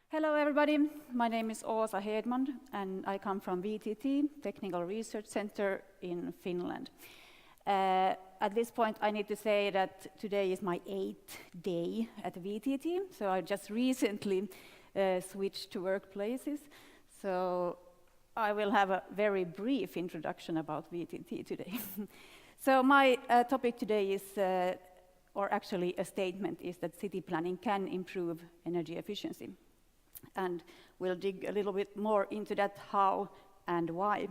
Hello everybody, my name is Åsa Hedman and I come from VTT Technical Research Centre in Finland. At this point I need to say that today is my 8th day at VTT, so I just recently switched to workplaces, so I will have a very brief introduction about VTT today. So my topic today is, or actually a statement, is that city planning can improve energy efficiency. And we'll dig a little bit more into that, how and why.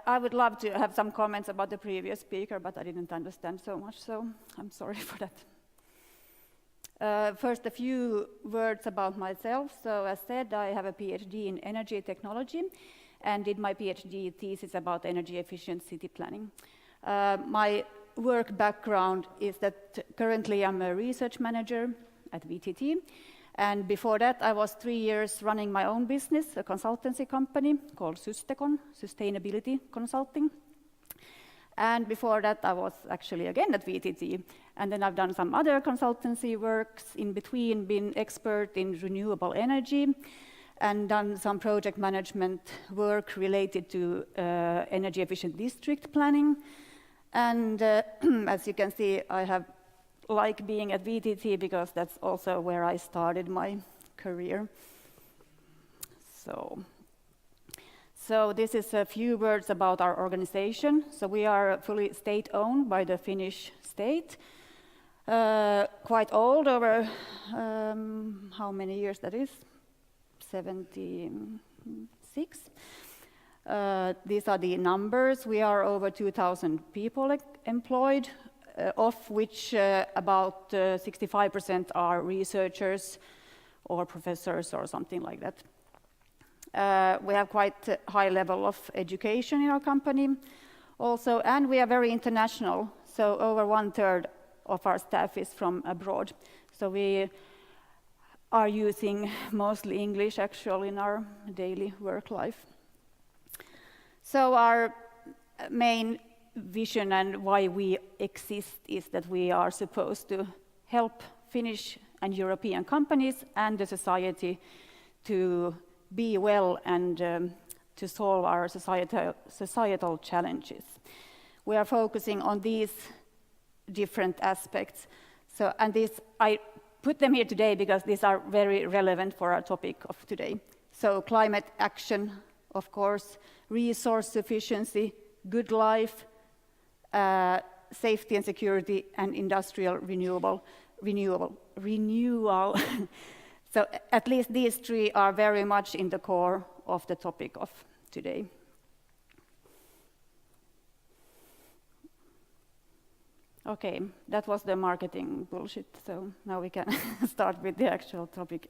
I would love to have some comments about the previous speaker, but I didn't understand so much, so I'm sorry for that. First, a few words about myself. So as said, I have a PhD in energy technology and did my PhD thesis about energy efficient city planning. My work background is that currently I'm a research manager at VTT. And before that, I was 3 years running my own business, a consultancy company called Sustekon, Sustainability Consulting. And before that, I was actually again at VTT. And then I've done some other consultancy works in between, been expert in renewable energy, and done some project management work related to energy efficient district planning. And as you can see, I have like being at VTT because that's also where I started my career. So this is a few words about our organization. So we are fully state-owned by the Finnish state. Quite old, over how many years that is? 76. These are the numbers. We are over 2,000 people employed, of which about 65% are researchers or professors or something like that. We have quite a high level of education in our company also, and we are very international, so over 1/3 of our staff is from abroad. So we are using mostly English actually in our daily work life. So our main vision and why we exist is that we are supposed to help Finnish and European companies and the society to be well and to solve our societal challenges. We are focusing on these different aspects. So, and these, I put them here today because these are very relevant for our topic of today. So climate action, of course, resource sufficiency, good life, safety and security, and industrial renewal. So at least these three are very much in the core of the topic of today. Okay, that was the marketing bullshit, so now we can start with the actual topic.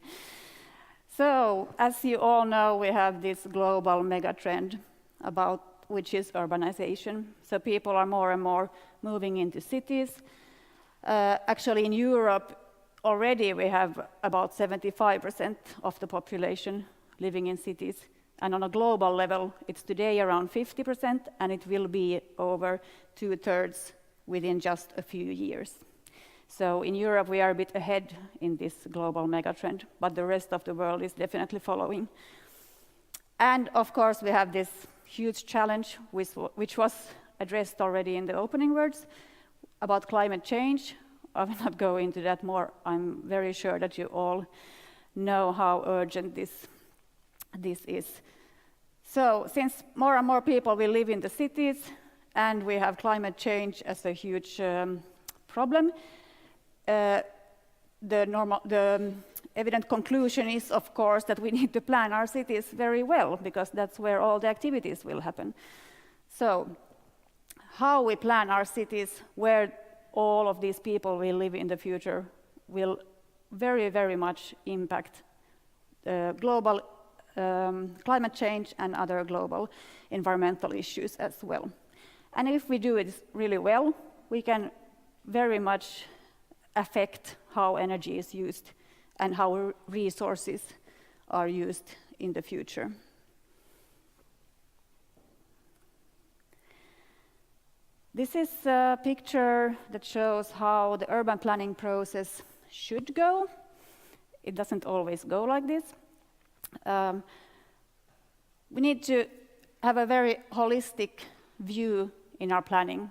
So, as you all know, we have this global megatrend about which is urbanization. So people are more and more moving into cities. Actually, in Europe, already we have about 75% of the population living in cities. And on a global level, it's today around 50%, and it will be over 2/3 within just a few years. So in Europe, we are a bit ahead in this global megatrend, but the rest of the world is definitely following. And of course, we have this huge challenge, which was addressed already in the opening words, about climate change. I will not go into that more. I'm very sure that you all know how urgent this is. So since more and more people will live in the cities, and we have climate change as a huge problem, the evident conclusion is, of course, that we need to plan our cities very well, because that's where all the activities will happen. So, how we plan our cities, where all of these people will live in the future, will very, very much impact global climate change and other global environmental issues as well. And if we do it really well, we can very much affect how energy is used and how resources are used in the future. This is a picture that shows how the urban planning process should go. it doesn't always go like this. We need to have a very holistic view in our planning.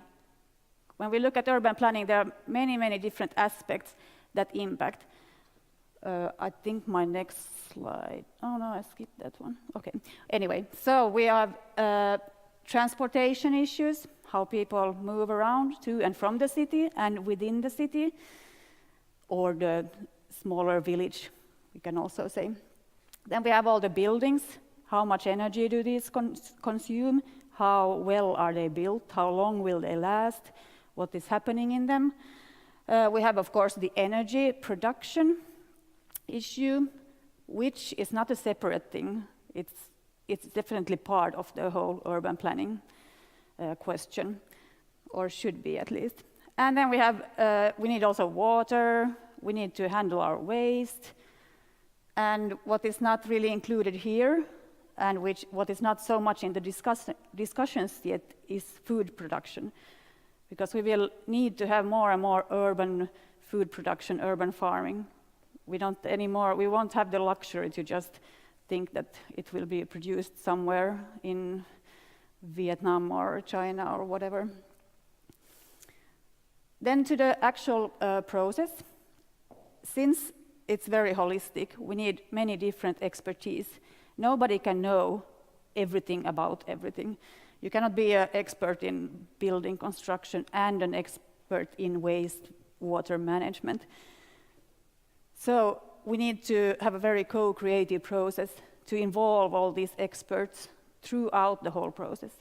When we look at urban planning, there are many, many different aspects that impact. I think my next slide, oh no, I skipped that one. Okay, anyway, so we have transportation issues, how people move around to and from the city and within the city, or the smaller village, we can also say. Then we have all the buildings, how much energy do these consume, how well are they built, how long will they last, what is happening in them. We have, of course, the energy production issue, which is not a separate thing. It's definitely part of the whole urban planning question, or should be at least. And then we need also water, we need to handle our waste, and what is not really included here, and what is not so much in the discussions yet, is food production, because we will need to have more and more urban food production, urban farming. We won't have the luxury to just think that it will be produced somewhere in Vietnam or China or whatever. Then to the actual process. Since it's very holistic, we need many different expertise. Nobody can know everything about everything. You cannot be an expert in building construction and an expert in waste water management. So we need to have a very co-creative process to involve all these experts throughout the whole process.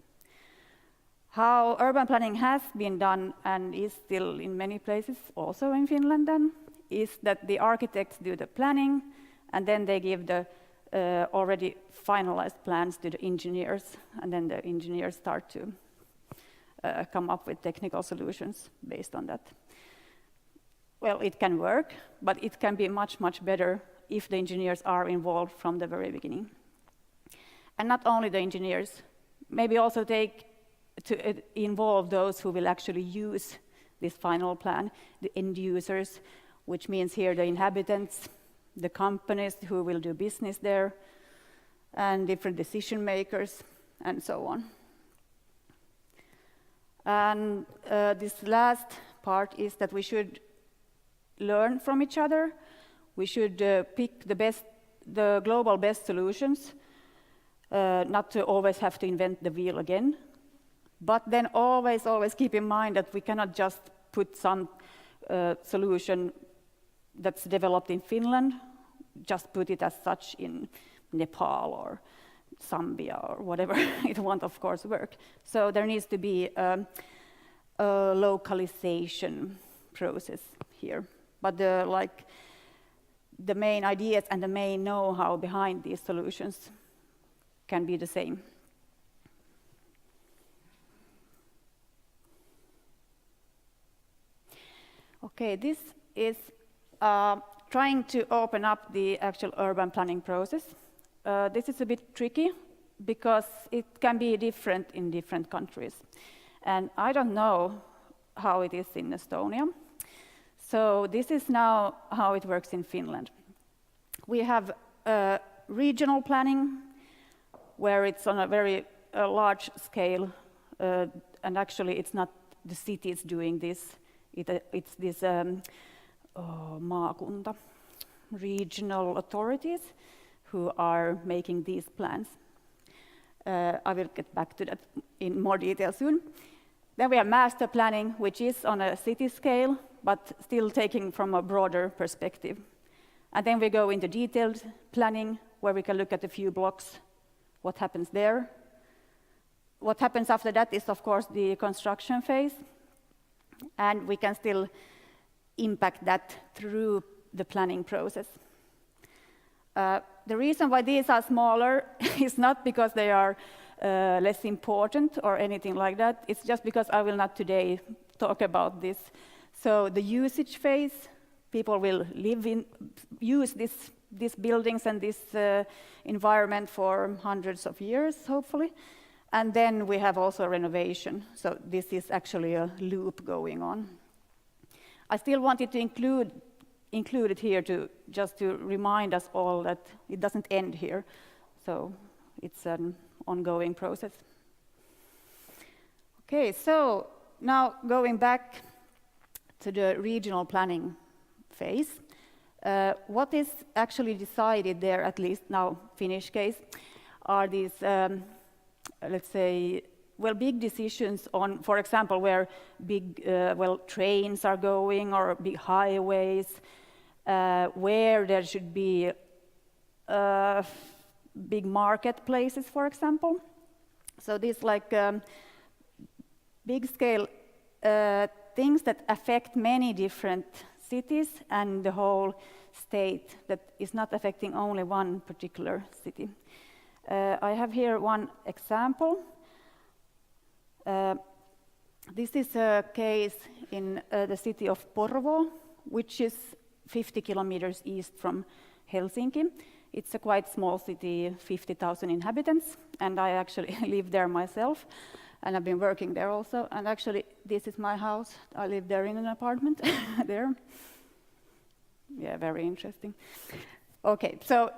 How urban planning has been done and is still in many places, also in Finland then, is that the architects do the planning and then they give the already finalized plans to the engineers, and then the engineers start to come up with technical solutions based on that. Well, it can work, but it can be much, much better if the engineers are involved from the very beginning. And not only the engineers, maybe also involve those who will actually use this final plan, the end users, which means here the inhabitants, the companies who will do business there, and different decision makers, and so on. And this last part is that we should learn from each other. We should pick the global best solutions, not to always have to invent the wheel again, but then always keep in mind that we cannot just put some solution that's developed in Finland, just put it as such in Nepal or Zambia or whatever. It won't, of course, work. So there needs to be a localization process here. But the main ideas and the main know-how behind these solutions can be the same. Okay, this is trying to open up the actual urban planning process. This is a bit tricky because it can be different in different countries. And I don't know how it is in Estonia. So this is now how it works in Finland. We have regional planning, where it's on a very large scale, and actually it's not the cities doing this, it's this maakunta, regional authorities who are making these plans. I will get back to that in more detail soon. Then we have master planning, which is on a city scale, but still taking from a broader perspective. And then we go into detailed planning, where we can look at a few blocks, what happens there. What happens after that is, of course, the construction phase, and we can still impact that through the planning process. The reason why these are smaller is not because they are less important or anything like that. It's just because I will not today talk about this. So the usage phase, people will use these buildings and this environment for hundreds of years, hopefully. And then we have also renovation. So this is actually a loop going on. I still wanted to include included here just to remind us all that it doesn't end here. So it's an ongoing process. Okay, so now going back to the regional planning phase, what is actually decided there, at least now Finnish case, are these, let's say, well, big decisions on, for example, where big, trains are going or big highways, where there should be big marketplaces, for example. So these like big scale things that affect many different cities and the whole state, that is not affecting only one particular city. I have here one example. This is a case in the city of Porvoo, which is 50 kilometers east from Helsinki. It's a quite small city, 50,000 inhabitants, and I actually live there myself, and I've been working there also. And actually, this is my house. I live there in an apartment there. Yeah, very interesting. Okay, so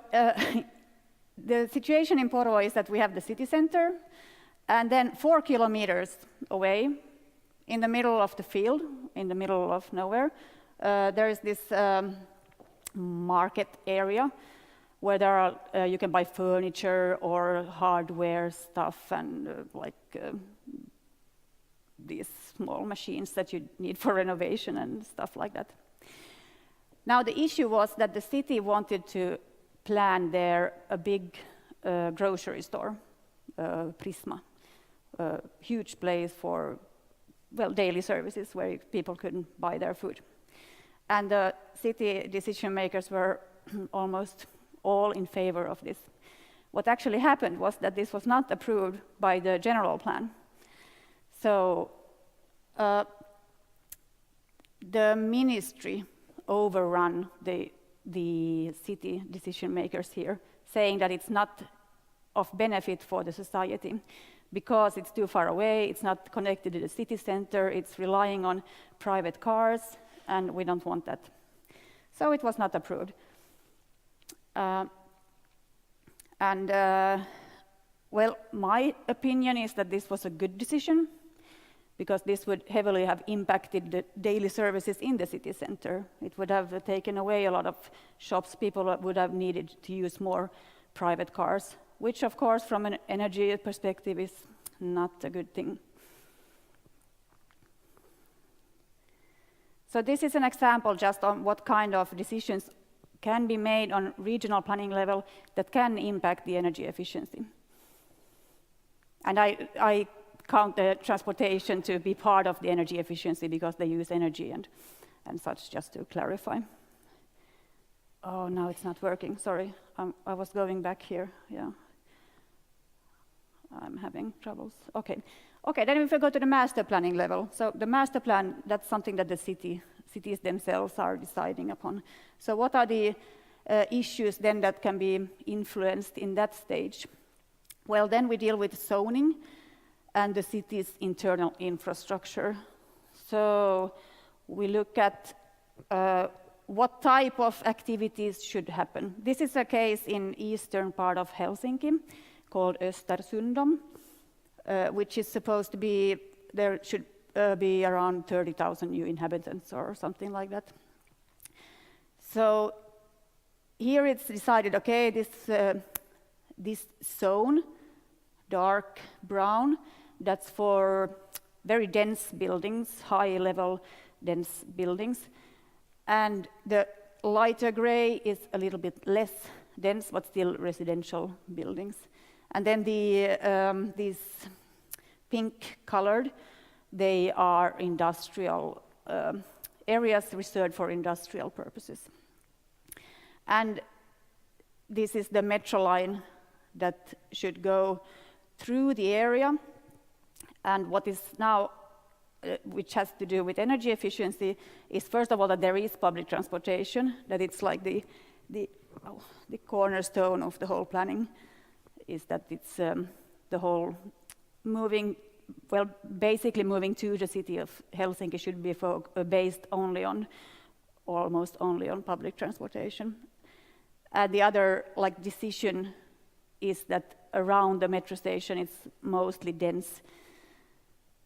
the situation in Porvoo is that we have the city center, and then 4 kilometers away, in the middle of the field, in the middle of nowhere, there is this market area where there are, you can buy furniture or hardware stuff and these small machines that you need for renovation and stuff like that. Now the issue was that the city wanted to plan there a big grocery store, Prisma, a huge place for, well, daily services where people couldn't buy their food. And the city decision makers were almost all in favor of this. What actually happened was that this was not approved by the general plan. So the ministry overrun the city decision makers here, saying that it's not of benefit for the society because it's too far away, it's not connected to the city center, it's relying on private cars, and we don't want that. So it was not approved. Well, my opinion is that this was a good decision because this would heavily have impacted the daily services in the city center. It would have taken away a lot of shops. People would have needed to use more private cars, which of course from an energy perspective is not a good thing. So this is an example just on what kind of decisions can be made on regional planning level that can impact the energy efficiency. And I count the transportation to be part of the energy efficiency because they use energy and such, just to clarify. Oh, now it's not working, sorry. I was going back here, yeah. I'm having troubles, okay. Okay, then if we go to the master planning level. So the master plan, that's something that the cities themselves are deciding upon. So what are the issues then that can be influenced in that stage? Well, then we deal with zoning and the city's internal infrastructure. So we look at what type of activities should happen. This is a case in eastern part of Helsinki called Östersundom, which is supposed to be, there should be around 30,000 new inhabitants or something like that. So here it's decided, okay, this zone, dark brown, that's for very dense buildings, high-level dense buildings. And the lighter gray is a little bit less dense, but still residential buildings. And then these pink-colored, they are industrial areas reserved for industrial purposes. And this is the metro line that should go through the area. And what is now, which has to do with energy efficiency, is first of all that there is public transportation, that it's like the cornerstone of the whole planning, is that it's the whole moving, well, basically moving to the city of Helsinki should be based only on almost only on public transportation. And the other decision is that around the metro station it's mostly dense,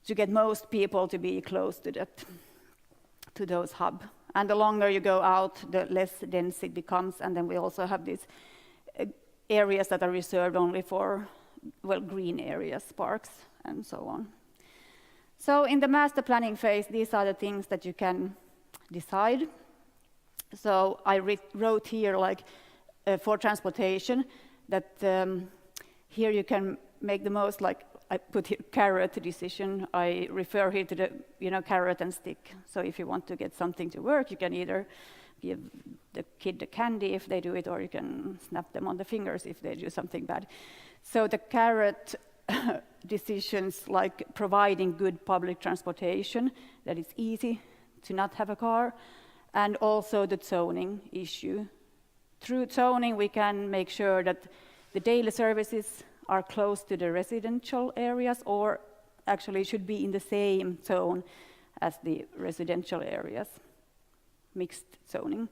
to get most people to be close to those hubs. And the longer you go out, the less dense it becomes. And then we also have these areas that are reserved only for, green areas, parks, and so on. So in the master planning phase, these are the things that you can decide. So I wrote here, for transportation, that here you can make the most, I put here carrot decision. I refer here to the carrot and stick. So if you want to get something to work, you can either give the kid the candy if they do it, or you can snap them on the fingers if they do something bad. So the carrot decisions, like providing good public transportation, that it's easy to not have a car, and also the zoning issue. Through zoning, we can make sure that the daily services are close to the residential areas, or actually should be in the same zone as the residential areas, mixed zoning,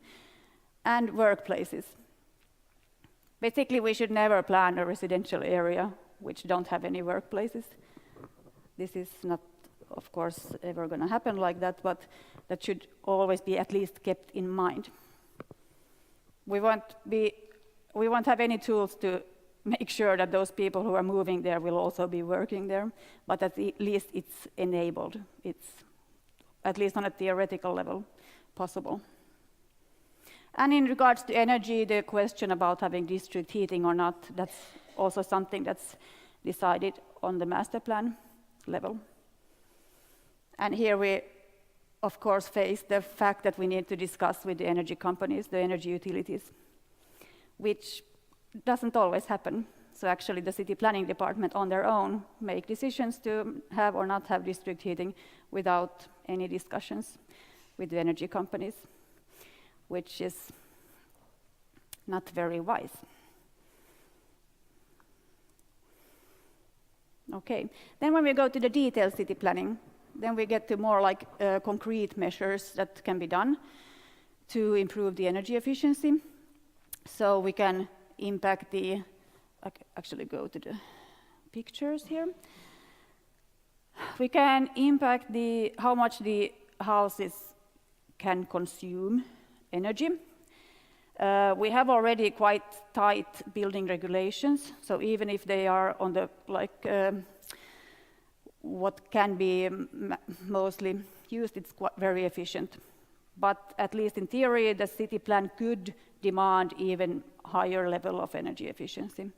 and workplaces. Basically, we should never plan a residential area which don't have any workplaces. This is not, of course, ever going to happen like that, but that should always be at least kept in mind. We won't have any tools to make sure that those people who are moving there will also be working there, but at least it's enabled. It's, at least on a theoretical level, possible. And in regards to energy, the question about having district heating or not, that's also something that's decided on the master plan level. And here we, of course, face the fact that we need to discuss with the energy companies, the energy utilities, which doesn't always happen. So actually the city planning department on their own make decisions to have or not have district heating without any discussions with the energy companies, which is not very wise. Okay, then when we go to the detailed city planning, then we get to more concrete measures that can be done to improve the energy efficiency. So we can impact the, actually go to the pictures here. We can impact how much the houses can consume energy. We have already quite tight building regulations, so even if they are on the what can be mostly used, it's quite very efficient. But at least in theory, the city plan could demand even higher level of energy efficiency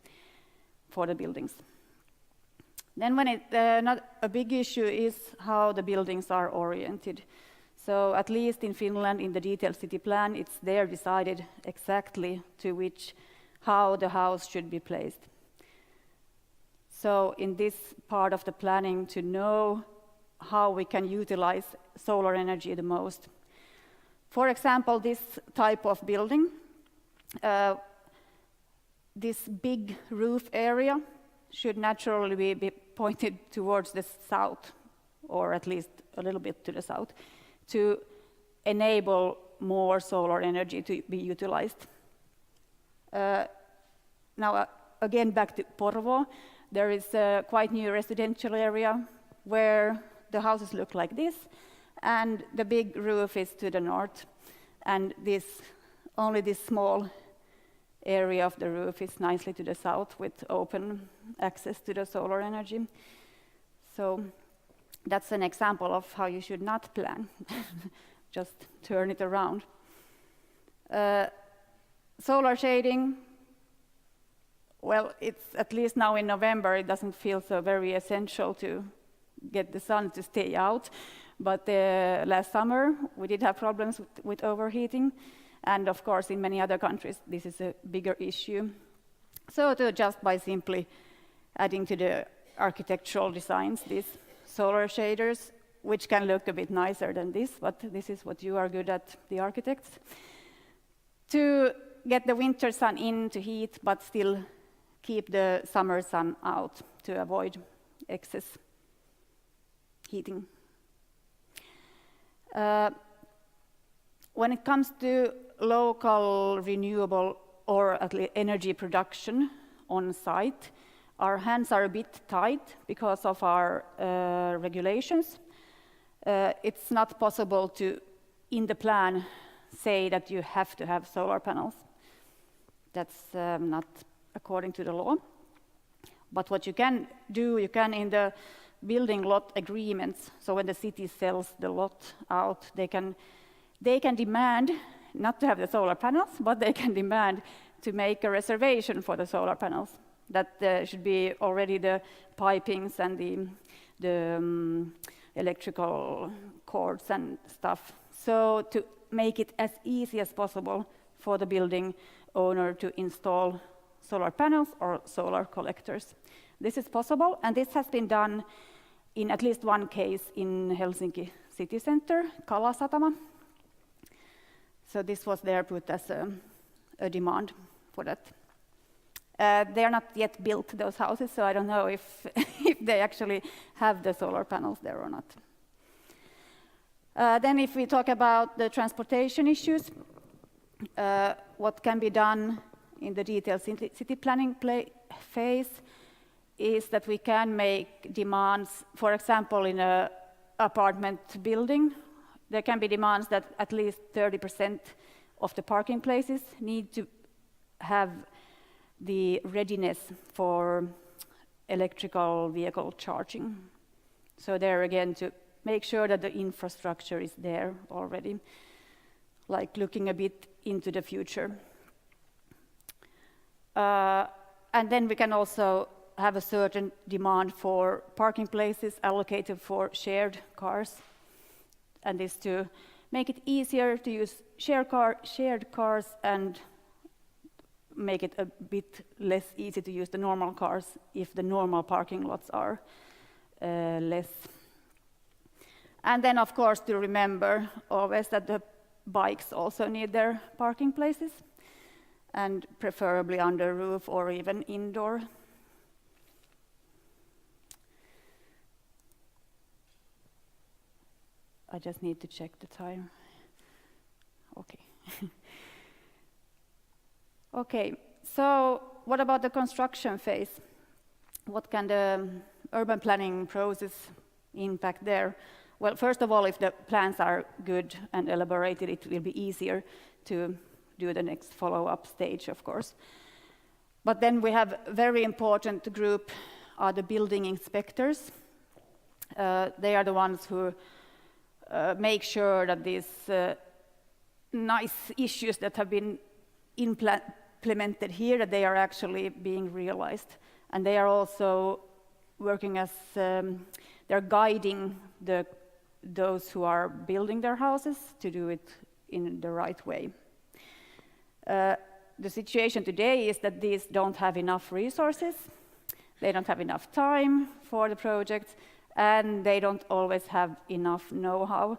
for the buildings. Then when not a big issue is how the buildings are oriented. So at least in Finland, in the detailed city plan, it's there decided exactly to how the house should be placed. So in this part of the planning, to know how we can utilize solar energy the most. For example, this type of building, this big roof area should naturally be pointed towards the south, or at least a little bit to the south, to enable more solar energy to be utilized. Now, again, back to Porvoo, there is a quite new residential area where the houses look like this, and the big roof is to the north, and only this small area of the roof is nicely to the south with open access to the solar energy. So that's an example of how you should not plan. Just turn it around. Solar shading, well, it's at least now in November, it doesn't feel so very essential to get the sun to stay out. But last summer, we did have problems with overheating. And of course, in many other countries, this is a bigger issue. So to just by simply adding to the architectural designs these solar shaders, which can look a bit nicer than this, but this is what you are good at, the architects, to get the winter sun in to heat, but still keep the summer sun out to avoid excess heating. When it comes to local renewable or at least energy production on site, our hands are a bit tight because of our regulations. It's not possible to, in the plan, say that you have to have solar panels. That's not according to the law. But what you can do, you can in the building lot agreements, so when the city sells the lot out, they can demand not to have the solar panels, but they can demand to make a reservation for the solar panels. That should be already the pipings and the electrical cords and stuff. So to make it as easy as possible for the building owner to install solar panels or solar collectors. This is possible, and this has been done in at least one case in Helsinki city center, Kalasatama. So this was there put as a demand for that. They are not yet built, those houses, so I don't know if, if they actually have the solar panels there or not. Then if we talk about the transportation issues, what can be done in the detailed city planning phase is that we can make demands, for example, in an apartment building, there can be demands that at least 30% of the parking places need to have the readiness for electrical vehicle charging. So there again, to make sure that the infrastructure is there already, like looking a bit into the future. And then we can also have a certain demand for parking places allocated for shared cars, and this to make it easier to use shared cars and make it a bit less easy to use the normal cars if the normal parking lots are less. And then, of course, to remember always that the bikes also need their parking places, and preferably under roof or even indoor. I just need to check the time. Okay. Okay, so what about the construction phase? What can the urban planning process impact there? Well, first of all, if the plans are good and elaborated, it will be easier to do the next follow-up stage, of course. But then we have a very important group are the building inspectors. They are the ones who make sure that these nice issues that have been implemented here, that they are actually being realized. And they are also working as, they're guiding those who are building their houses to do it in the right way. The situation today is that these don't have enough resources, they don't have enough time for the project, and they don't always have enough know-how.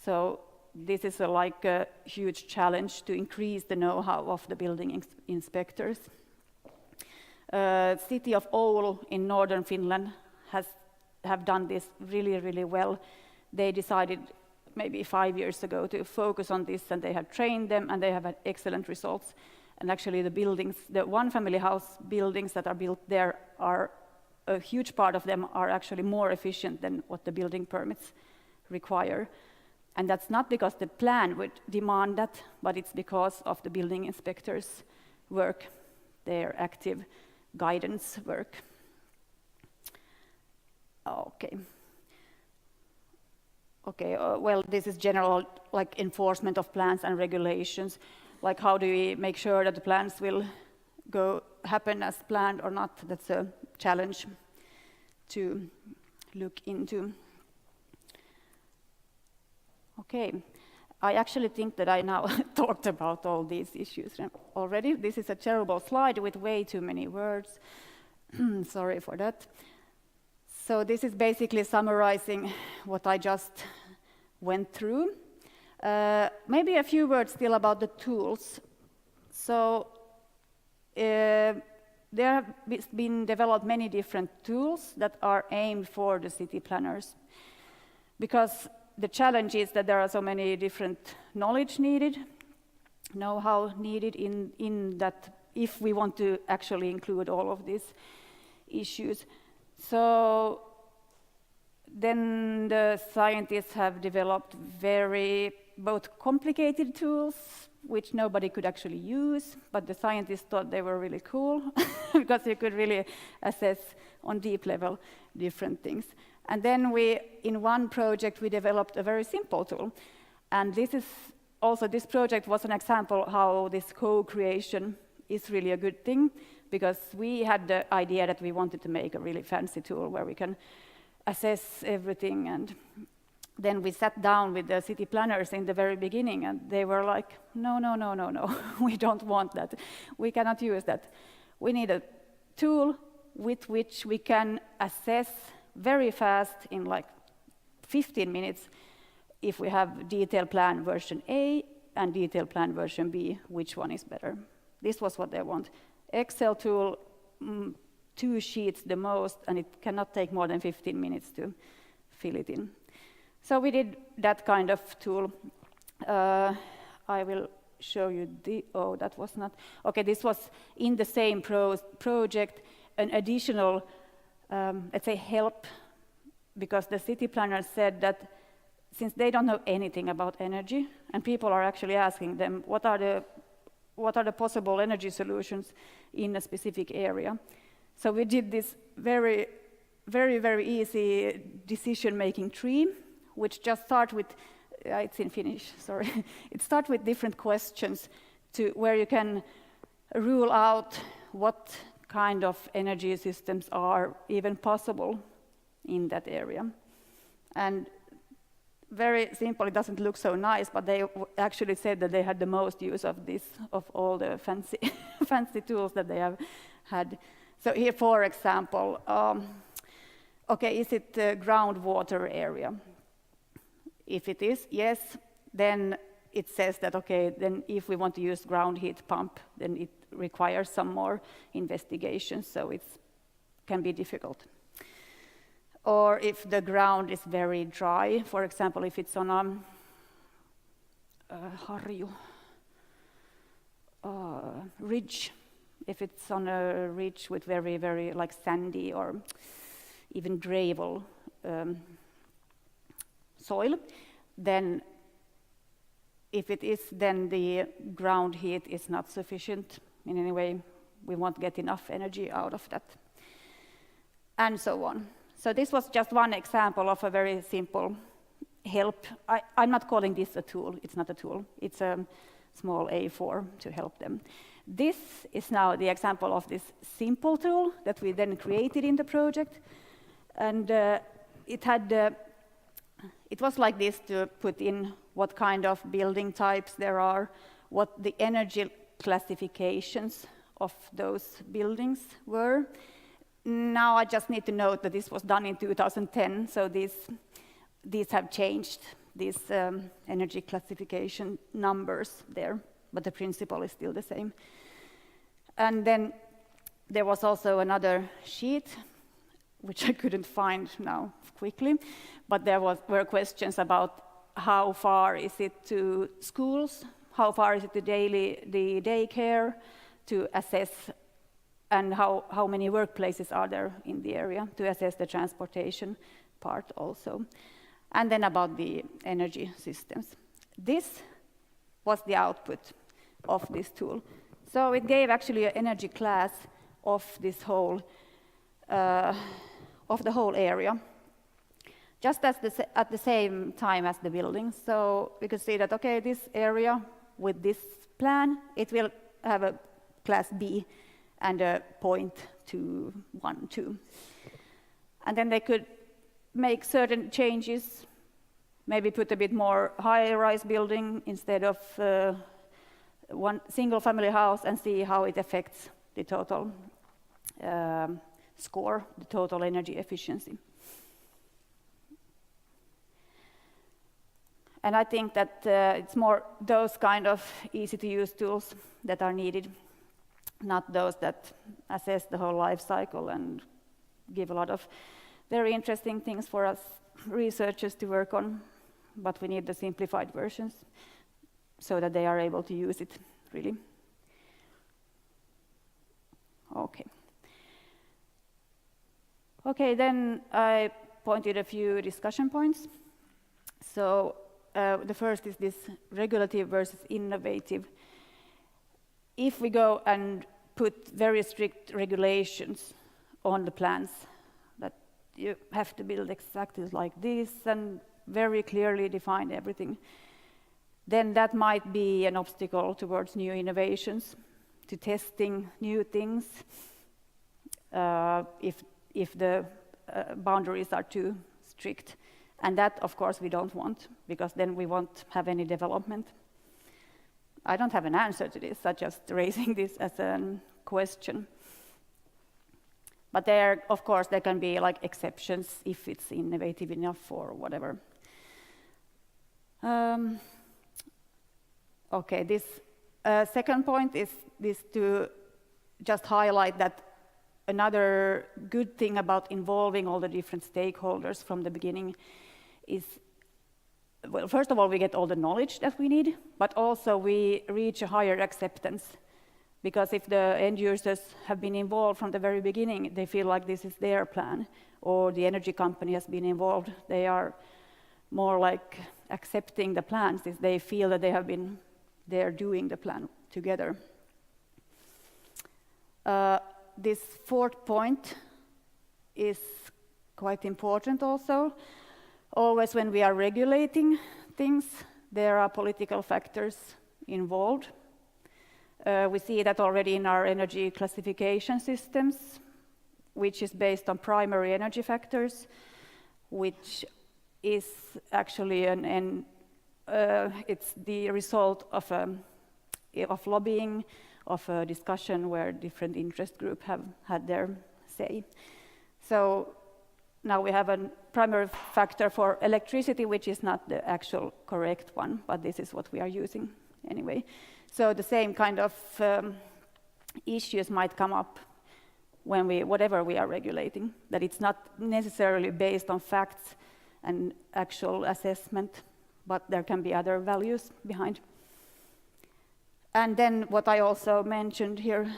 So this is like a huge challenge to increase the know-how of the building inspectors. City of Oulu in northern Finland have done this really, really well. They decided maybe 5 years ago to focus on this, and they have trained them, and they have had excellent results. And actually the buildings, the one-family house buildings that are built there, are a huge part of them are actually more efficient than what the building permits require. And that's not because the plan would demand that, but it's because of the building inspectors' work, their active guidance work. Okay. Okay, well, this is general, like enforcement of plans and regulations. Like, how do we make sure that the plans will happen as planned or not? That's a challenge to look into. Okay, I actually think that I now talked about all these issues already. This is a terrible slide with way too many words. Sorry for that. So this is basically summarizing what I just went through. Maybe a few words still about the tools. So there have been developed many different tools that are aimed for the city planners. Because the challenge is that there are so many different knowledge needed, know-how needed in that if we want to actually include all of these issues. So then the scientists have developed very both complicated tools, which nobody could actually use, but the scientists thought they were really cool because you could really assess on deep level different things. And then in one project, we developed a very simple tool. And this project was an example how this co-creation is really a good thing, because we had the idea that we wanted to make a really fancy tool where we can assess everything. And then we sat down with the city planners in the very beginning, and they were like, no, we don't want that. We cannot use that. We need a tool with which we can assess very fast in like 15 minutes if we have detailed plan version A and detailed plan version B, which one is better. This was what they want. Excel tool, 2 sheets the most, and it cannot take more than 15 minutes to fill it in. So we did that kind of tool. I will show you that was not, okay, this was in the same project, an additional, let's say, help, because the city planners said that since they don't know anything about energy, and people are actually asking them, what are the possible energy solutions in a specific area? So we did this very, very, very easy decision-making tree, which just start with, it's in Finnish, sorry. It starts with different questions where you can rule out what kind of energy systems are even possible in that area. And very simple, it doesn't look so nice, but they actually said that they had the most use of this, of all the fancy, fancy tools that they have had. So here, for example, okay, is it the groundwater area? If it is, yes, then it says that, okay, then if we want to use ground heat pump, then it requires some more investigation, so it can be difficult. Or if the ground is very dry, for example, if it's on a ridge, if it's on a ridge with very, very like sandy or even gravel soil, then if it is, then the ground heat is not sufficient in any way. We won't get enough energy out of that, and so on. So this was just one example of a very simple help. I'm not calling this a tool. It's not a tool. It's a small A4 to help them. This is now the example of this simple tool that we then created in the project. And it was like this to put in what kind of building types there are, what the energy classifications of those buildings were. Now I just need to note that this was done in 2010, so these have changed, these energy classification numbers there, but the principle is still the same. And then there was also another sheet, which I couldn't find now quickly, but there were questions about how far is it to schools, how far is it to the daycare, to assess, and how many workplaces are there in the area, to assess the transportation part also. And then about the energy systems. This was the output of this tool. So it gave actually an energy class of this whole, of the whole area, just at the same time as the building. So we could see that, okay, this area with this plan, it will have a class B and a 0.212. And then they could make certain changes, maybe put a bit more high-rise building instead of one single family house, and see how it affects the total score, the total energy efficiency. And I think that it's more those kind of easy-to-use tools that are needed, not those that assess the whole life cycle and give a lot of very interesting things for us researchers to work on. but we need the simplified versions so that they are able to use it, really. Okay. Okay, then I pointed a few discussion points. So the first is this regulative versus innovative. If we go and put very strict regulations on the plans, that you have to build exactly like this and very clearly define everything, then that might be an obstacle towards new innovations, to testing new things, if the boundaries are too strict. And that, of course, we don't want, because then we won't have any development. I don't have an answer to this, I'm just raising this as a question. But there, of course, there can be like exceptions if it's innovative enough or whatever. Okay, this second point is this, to just highlight that another good thing about involving all the different stakeholders from the beginning is, well, first of all, we get all the knowledge that we need, but also we reach a higher acceptance. Because if the end users have been involved from the very beginning, they feel like this is their plan, or the energy company has been involved, they are more like accepting the plans if they feel that they're doing the plan together. This fourth point is quite important also. Always when we are regulating things, there are political factors involved. We see that already in our energy classification systems, which is based on primary energy factors, which is actually it's the result of lobbying, of a discussion where different interest groups have had their say. So now we have a primary factor for electricity, which is not the actual correct one, but this is what we are using anyway. So the same kind of issues might come up when whatever we are regulating, that it's not necessarily based on facts and actual assessment, but there can be other values behind. And then what I also mentioned here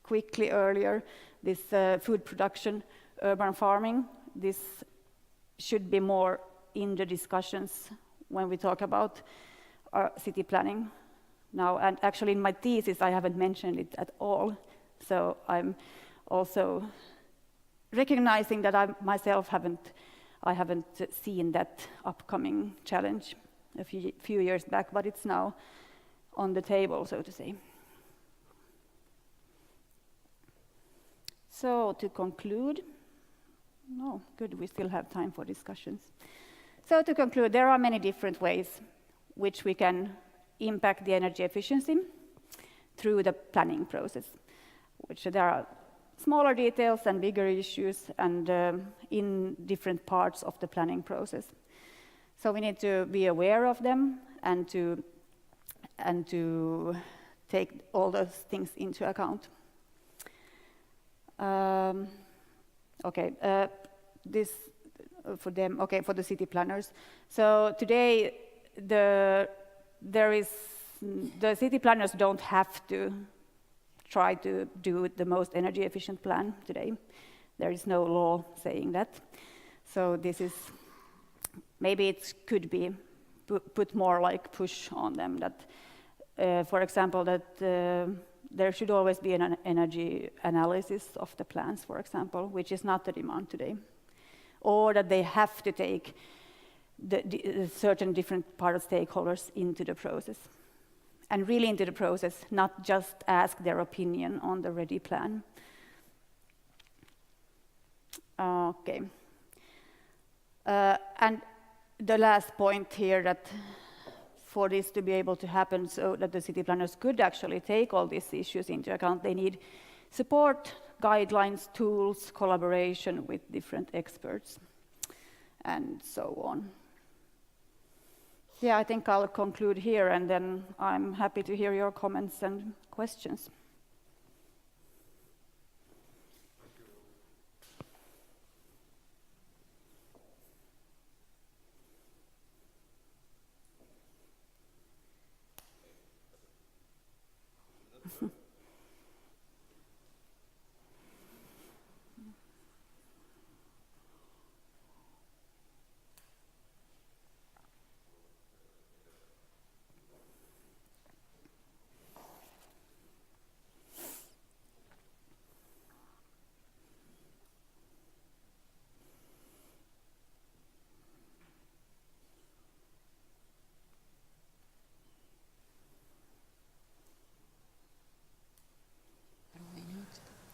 quickly earlier, this food production, urban farming, this should be more in the discussions when we talk about our city planning now. And actually in my thesis I haven't mentioned it at all, so I'm also recognizing that I myself haven't seen that upcoming challenge a few years back, but it's now on the table, so to say. So to conclude, good, we still have time for discussions. So to conclude, there are many different ways which we can impact the energy efficiency through the planning process, which there are smaller details and bigger issues, and in different parts of the planning process. So we need to be aware of them and to take all those things into account. This for them. Okay, for the city planners. So today, the city planners don't have to try to do the most energy efficient plan today. There is no law saying that. So this is, maybe it could be put more like push on them that, for example, that there should always be an energy analysis of the plans, for example, which is not the demand today. Or that they have to take the certain different part of stakeholders into the process. And really into the process, not just ask their opinion on the ready plan. Okay. And the last point here, that for this to be able to happen, so that the city planners could actually take all these issues into account, they need support, guidelines, tools, collaboration with different experts, and so on. Yeah, I think I'll conclude here, and then I'm happy to hear your comments and questions.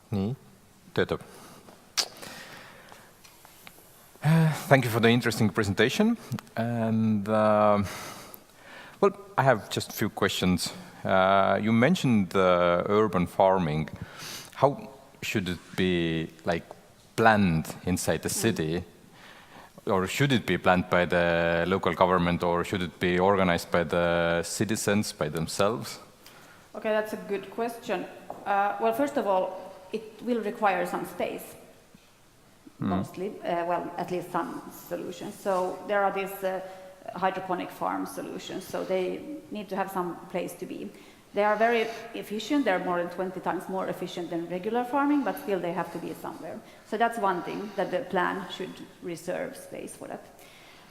Nii, töötab. Thank you for the interesting presentation. And well, I have just a few questions. You mentioned urban farming. How should it be like planned inside the city? Or should it be planned by the local government, or should it be organized by the citizens, by themselves? Okay, that's a good question. Well, first of all, it will require some space, mostly, well, at least some solutions. So there are these hydroponic farm solutions, so they need to have some place to be. They are very efficient, they're more than 20 times more efficient than regular farming, but still they have to be somewhere. So that's one thing, that the plan should reserve space for that.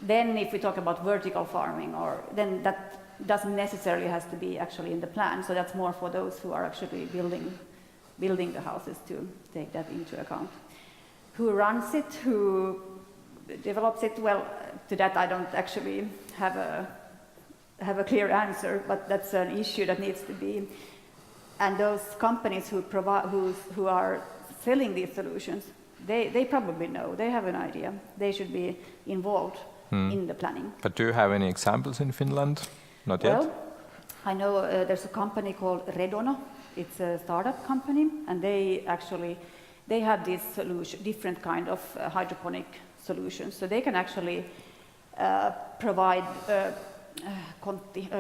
Then if we talk about vertical farming, then that doesn't necessarily has to be actually in the plan, so that's more for those who are actually building the houses to take that into account. Who runs it, who develops it? Well, to that I don't actually have a clear answer, but that's an issue that needs to be. And those companies who are selling these solutions, they probably know, they have an idea. They should be involved in the planning. But do you have any examples in Finland? Not yet? Well, I know there's a company called Redono. It's a startup company, and they have these different kind of hydroponic solutions. So they can actually provide a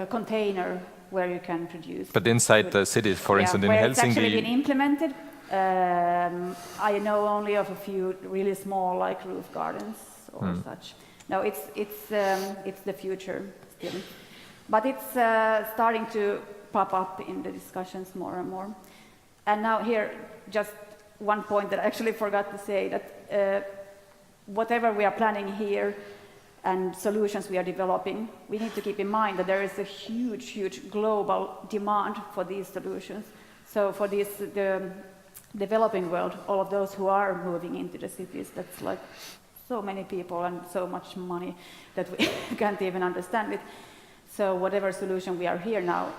container where you can produce. But inside the cities, for instance, in Helsinki. It's actually been implemented. I know only of a few really small, like roof gardens or such. No, it's the future still, but it's starting to pop up in the discussions more and more. And now here, just one point that I actually forgot to say, that whatever we are planning here and solutions we are developing, we need to keep in mind that there is a huge, huge global demand for these solutions. So for the developing world, all of those who are moving into the cities, that's like so many people and so much money that we can't even understand it. So whatever solution we are here now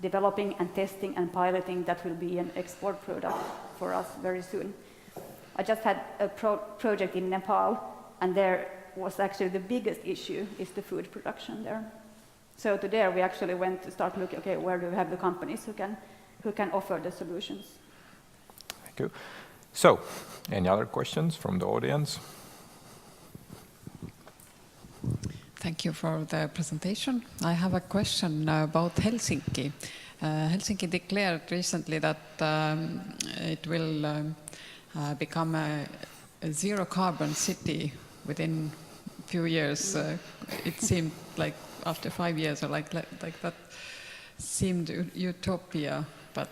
developing and testing and piloting, that will be an export product for us very soon. I just had a project in Nepal, and there was actually the biggest issue is the food production there. So to there we actually went to start looking, okay, where do we have the companies who can offer the solutions? Thank you. So, any other questions from the audience? Thank you for the presentation. I have a question about Helsinki. Helsinki declared recently that it will become a zero carbon city within a few years. It seemed like after 5 years, or like that seemed utopia. But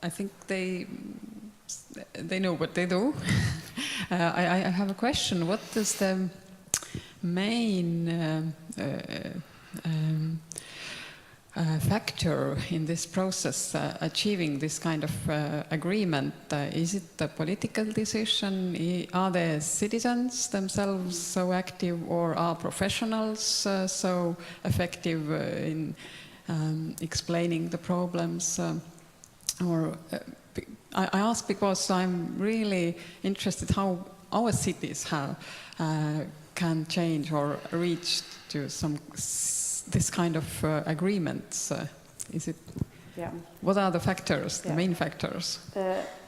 I think they know what they do. I have a question. What is the main factor in this process achieving this kind of agreement? Is it a political decision? Are the citizens themselves so active, or are professionals so effective in explaining the problems? I ask because I'm really interested how our cities can change or reach to this kind of agreements. Is it? Yeah. What are the factors, the main factors?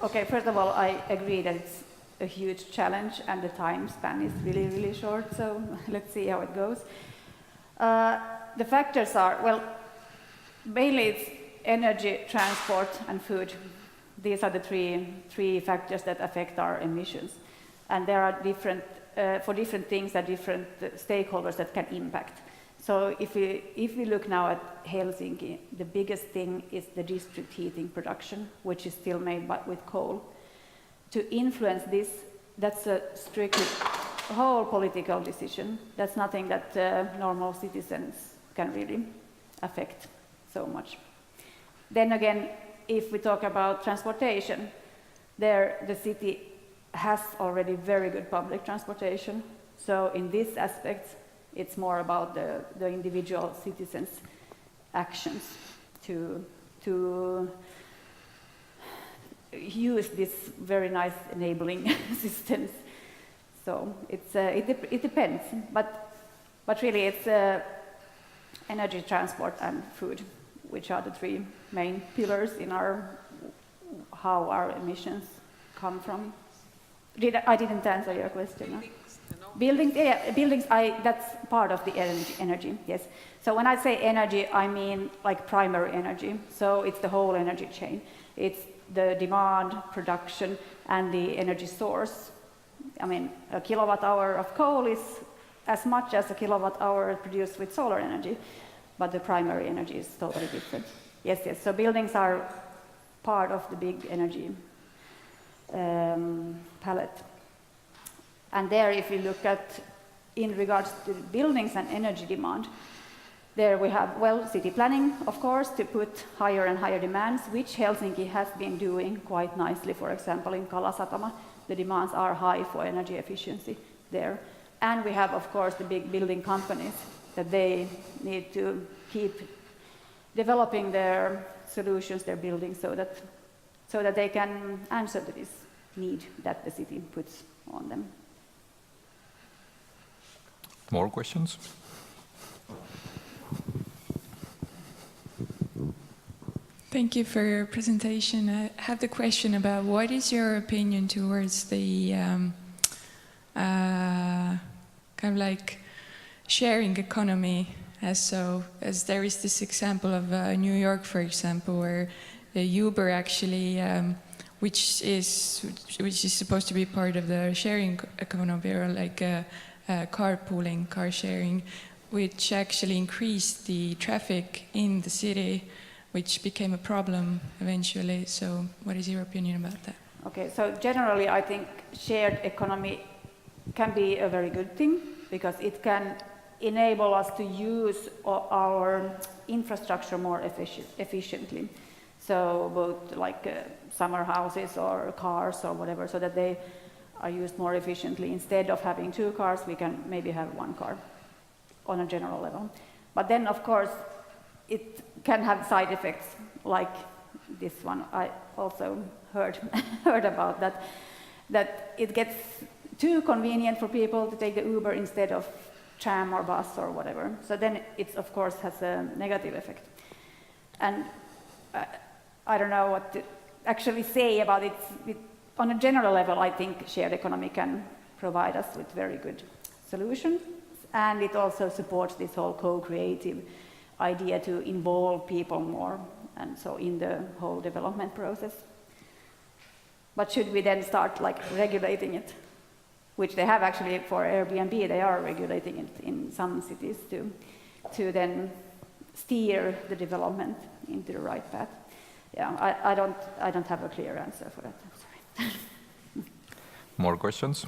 Okay, first of all, I agree that it's a huge challenge and the time span is really, really short. So let's see how it goes. The factors are, well, mainly it's energy, transport, and food. These are the three factors that affect our emissions. And there are different, for different things, there are different stakeholders that can impact. So if we look now at Helsinki, the biggest thing is the district heating production, which is still made with coal. To influence this, that's a strictly whole political decision. That's nothing that normal citizens can really affect so much. Then again, if we talk about transportation, there the city has already very good public transportation. So in this aspect, it's more about the individual citizens' actions to use this very nice enabling systems. So it depends, but really it's energy, transport, and food, which are the three main pillars in how our emissions come from. I didn't answer your question. No? Buildings, yeah, buildings. That's part of the energy. Yes. So when I say energy, I mean like primary energy. So it's the whole energy chain. It's the demand, production, and the energy source. I mean, a kilowatt hour of coal is as much as a kilowatt hour produced with solar energy, but the primary energy is totally different. Yes, yes. So buildings are part of the big energy palette. And there, if we look at, in regards to buildings and energy demand, there we have, well, city planning, of course, to put higher and higher demands, which Helsinki has been doing quite nicely. For example, in Kalasatama, the demands are high for energy efficiency there. And we have, of course, the big building companies that they need to keep developing their solutions, their buildings, so that they can answer to this need that the city puts on them. More questions? Thank you for your presentation. I have the question about what is your opinion towards the kind of like sharing economy, as there is this example of New York, for example, where Uber actually, which is supposed to be part of the sharing economy, or like carpooling, car sharing, which actually increased the traffic in the city, which became a problem eventually. So what is your opinion about that? Okay, so generally I think shared economy can be a very good thing, because it can enable us to use our infrastructure more efficiently. So both like summer houses or cars or whatever, so that they are used more efficiently. Instead of having 2 cars, we can maybe have 1 car on a general level. But then, of course, it can have side effects, like this one. I also heard about that it gets too convenient for people to take the Uber instead of tram or bus or whatever. So then it, of course, has a negative effect. And I don't know what to actually say about it. On a general level, I think shared economy can provide us with very good solutions, and it also supports this whole co-creative idea to involve people more, and so in the whole development process. But should we then start like regulating it, which they have actually for Airbnb, they are regulating it in some cities to then steer the development into the right path. Yeah, I don't have a clear answer for that. I'm sorry. More questions?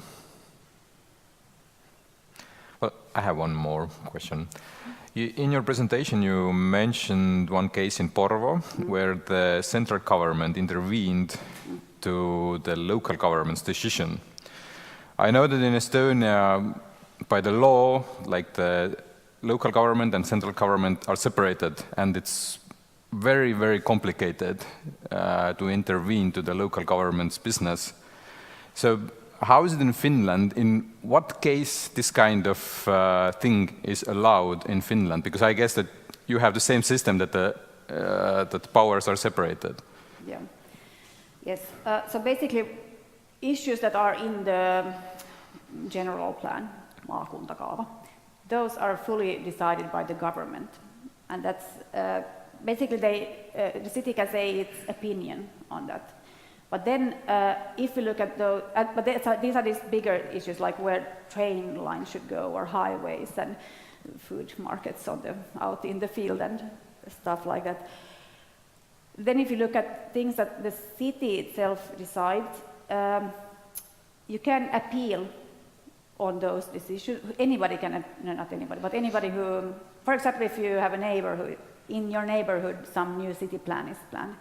Well, I have one more question. In your presentation, you mentioned one case in Porvoo where the central government intervened to the local government's decision. I know that in Estonia, by the law, like the local government and central government are separated, and it's very, very complicated to intervene to the local government's business. So how is it in Finland? In what case this kind of thing is allowed in Finland? Because I guess that you have the same system that the powers are separated. Yeah. Yes. So basically, issues that are in the general plan, maakuntakaava, those are fully decided by the government, and that's basically the city can say its opinion on that. But then, if we look at those, these are these bigger issues like where train lines should go or highways, food markets out in the field and stuff like that. Then if you look at things that the city itself decides, you can appeal on those decisions. Anybody can, no, not anybody, but anybody who, for example, if you have a neighborhood, in your neighborhood some new city plan is planned,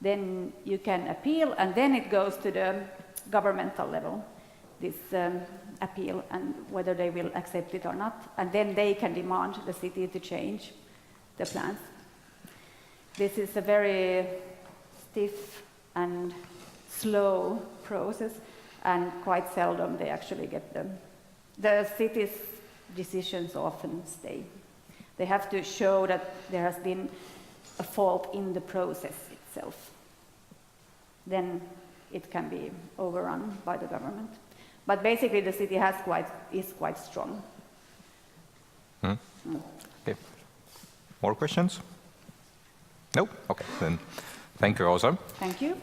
then you can appeal, and then it goes to the governmental level, this appeal, and whether they will accept it or not, and then they can demand the city to change the plans. This is a very stiff and slow process, and quite seldom they actually get them. The city's decisions often stay. They have to show that there has been a fault in the process itself. Then it can be overrun by the government. But basically the city is quite strong. Okay. More questions? No? Okay, then thank you, Åsa. Thank you.